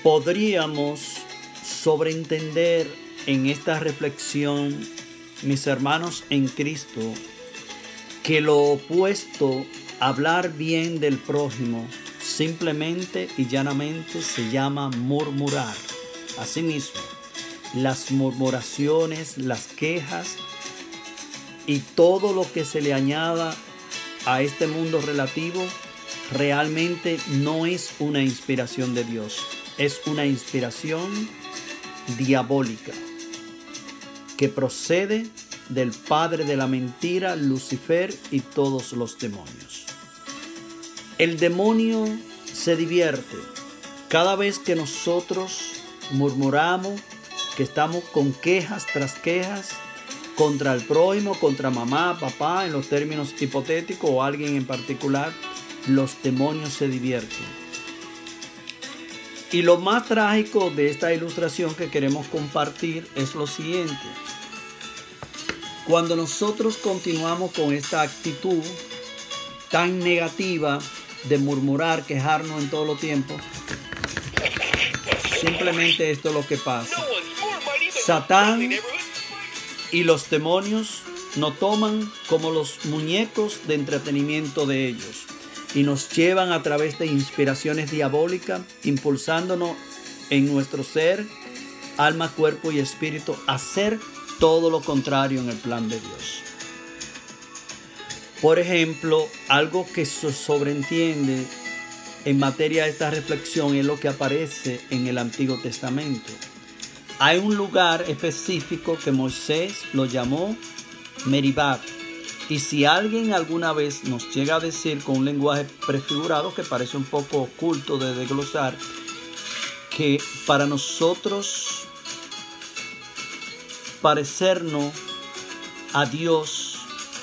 Podríamos sobreentender en esta reflexión, mis hermanos en Cristo, que lo opuesto a hablar bien del prójimo simplemente y llanamente se llama murmurar. Asimismo, las murmuraciones, las quejas y todo lo que se le añada a este mundo relativo realmente no es una inspiración de Dios, es una inspiración diabólica que procede del padre de la mentira, Lucifer, y todos los demonios. El demonio se divierte cada vez que nosotros murmuramos, que estamos con quejas tras quejas contra el prójimo, contra mamá, papá, en los términos hipotéticos, o alguien en particular. Los demonios se divierten. Y lo más trágico de esta ilustración que queremos compartir es lo siguiente. Cuando nosotros continuamos con esta actitud tan negativa de murmurar, quejarnos en todo lo tiempo, simplemente esto es lo que pasa. Satán y los demonios nos toman como los muñecos de entretenimiento de ellos y nos llevan a través de inspiraciones diabólicas, impulsándonos en nuestro ser, alma, cuerpo y espíritu a hacer todo lo contrario en el plan de Dios. Por ejemplo, algo que se sobreentiende en materia de esta reflexión es lo que aparece en el Antiguo Testamento. Hay un lugar específico que Moisés lo llamó Meribá. Y si alguien alguna vez nos llega a decir con un lenguaje prefigurado que parece un poco oculto de desglosar, que para nosotros parecernos a Dios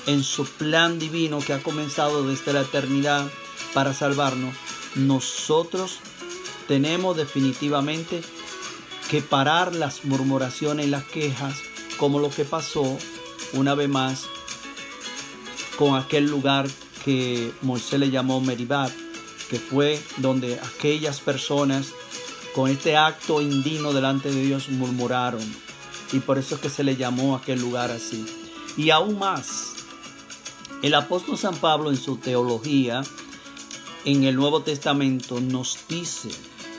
en su plan divino que ha comenzado desde la eternidad para salvarnos, nosotros tenemos definitivamente que parar las murmuraciones y las quejas, como lo que pasó una vez más con aquel lugar que Moisés le llamó Meribá, que fue donde aquellas personas con este acto indigno delante de Dios murmuraron, y por eso es que se le llamó aquel lugar así. Y aún más, el apóstol San Pablo en su teología en el Nuevo Testamento nos dice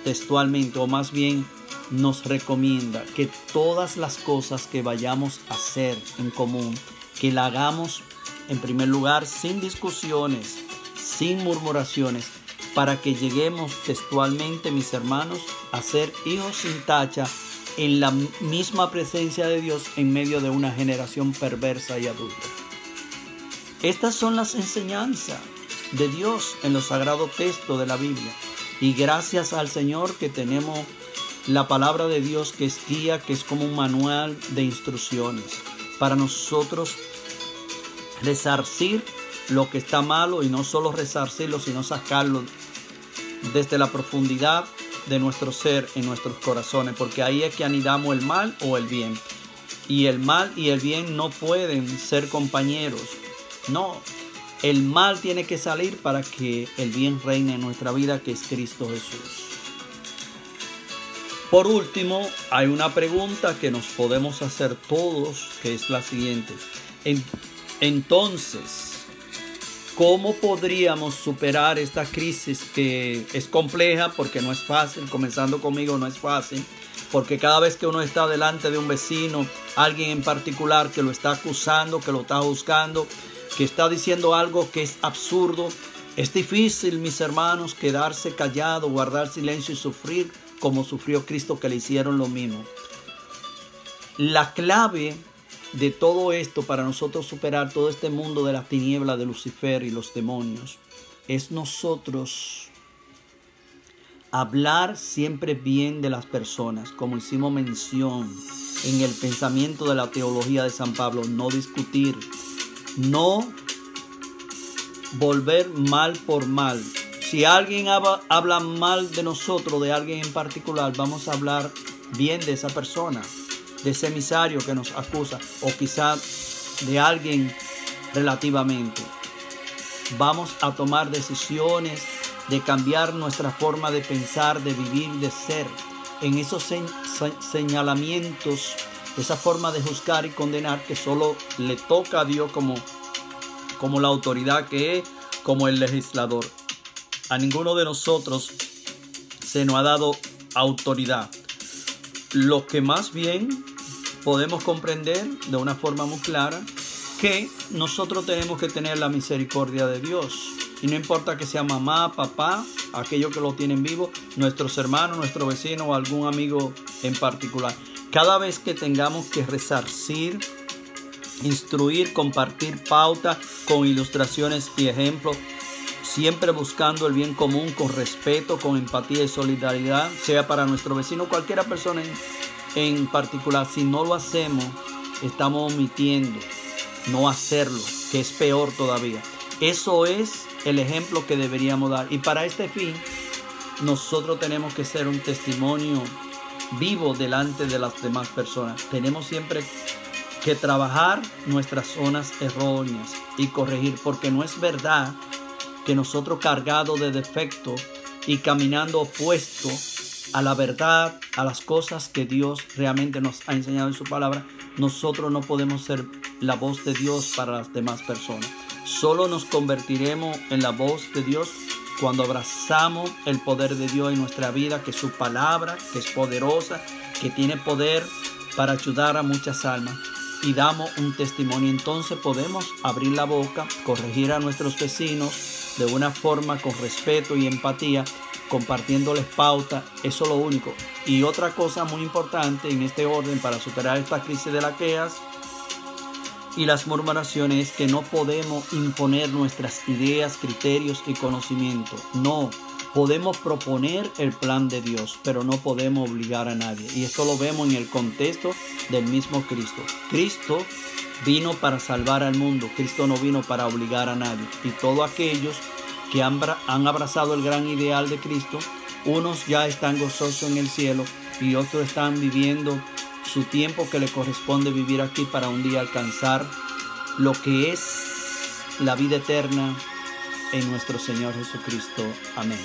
textualmente, o más bien nos recomienda, que todas las cosas que vayamos a hacer en común, que la hagamos en primer lugar sin discusiones, sin murmuraciones, para que lleguemos textualmente, mis hermanos, a ser hijos sin tacha en la misma presencia de Dios en medio de una generación perversa y adulta. Estas son las enseñanzas de Dios en los sagrados textos de la Biblia. Y gracias al Señor que tenemos la palabra de Dios, que es guía, que es como un manual de instrucciones para nosotros resarcir lo que está malo, y no solo resarcirlo, sino sacarlo desde la profundidad de nuestro ser, en nuestros corazones, porque ahí es que anidamos el mal o el bien, y el mal y el bien no pueden ser compañeros. No, el mal tiene que salir para que el bien reine en nuestra vida, que es Cristo Jesús. Por último, hay una pregunta que nos podemos hacer todos, que es la siguiente. Entonces, ¿cómo podríamos superar esta crisis que es compleja? Porque no es fácil, comenzando conmigo no es fácil, porque cada vez que uno está delante de un vecino, alguien en particular que lo está acusando, que lo está juzgando, que está diciendo algo que es absurdo, es difícil, mis hermanos, quedarse callado, guardar silencio y sufrir como sufrió Cristo, que le hicieron lo mismo. La clave de todo esto para nosotros superar todo este mundo de las tinieblas de Lucifer y los demonios es nosotros hablar siempre bien de las personas, como hicimos mención en el pensamiento de la teología de San Pablo. No discutir, no volver mal por mal. Si alguien habla mal de nosotros, de alguien en particular, vamos a hablar bien de esa persona, de ese emisario que nos acusa, o quizá de alguien relativamente. Vamos a tomar decisiones de cambiar nuestra forma de pensar, de vivir, de ser. En esos señalamientos, esa forma de juzgar y condenar que solo le toca a Dios como la autoridad que es, como el legislador. A ninguno de nosotros se nos ha dado autoridad. Lo que más bien podemos comprender de una forma muy clara, que nosotros tenemos que tener la misericordia de Dios. Y no importa que sea mamá, papá, aquellos que lo tienen vivo, nuestros hermanos, nuestro vecino o algún amigo en particular. Cada vez que tengamos que resarcir, instruir, compartir pautas con ilustraciones y ejemplos, siempre buscando el bien común con respeto, con empatía y solidaridad, sea para nuestro vecino o cualquier persona en particular. Si no lo hacemos, estamos omitiendo no hacerlo, que es peor todavía. Eso es el ejemplo que deberíamos dar. Y para este fin, nosotros tenemos que ser un testimonio vivo delante de las demás personas. Tenemos siempre que trabajar nuestras zonas erróneas y corregir, porque no es verdad que nosotros, cargados de defectos y caminando opuesto a la verdad, a las cosas que Dios realmente nos ha enseñado en su palabra, nosotros no podemos ser la voz de Dios para las demás personas. Solo nos convertiremos en la voz de Dios cuando abrazamos el poder de Dios en nuestra vida, que es su palabra, que es poderosa, que tiene poder para ayudar a muchas almas, y damos un testimonio. Entonces podemos abrir la boca, corregir a nuestros vecinos de una forma con respeto y empatía, compartiéndoles pauta. Eso es lo único. Y otra cosa muy importante en este orden para superar esta crisis de las quejas y las murmuraciones es que no podemos imponer nuestras ideas, criterios y conocimientos. No, podemos proponer el plan de Dios, pero no podemos obligar a nadie. Y esto lo vemos en el contexto del mismo Cristo. Cristo vino para salvar al mundo. Cristo no vino para obligar a nadie. Y todos aquellos que han abrazado el gran ideal de Cristo, unos ya están gozosos en el cielo y otros están viviendo su tiempo que le corresponde vivir aquí para un día alcanzar lo que es la vida eterna en nuestro Señor Jesucristo. Amén.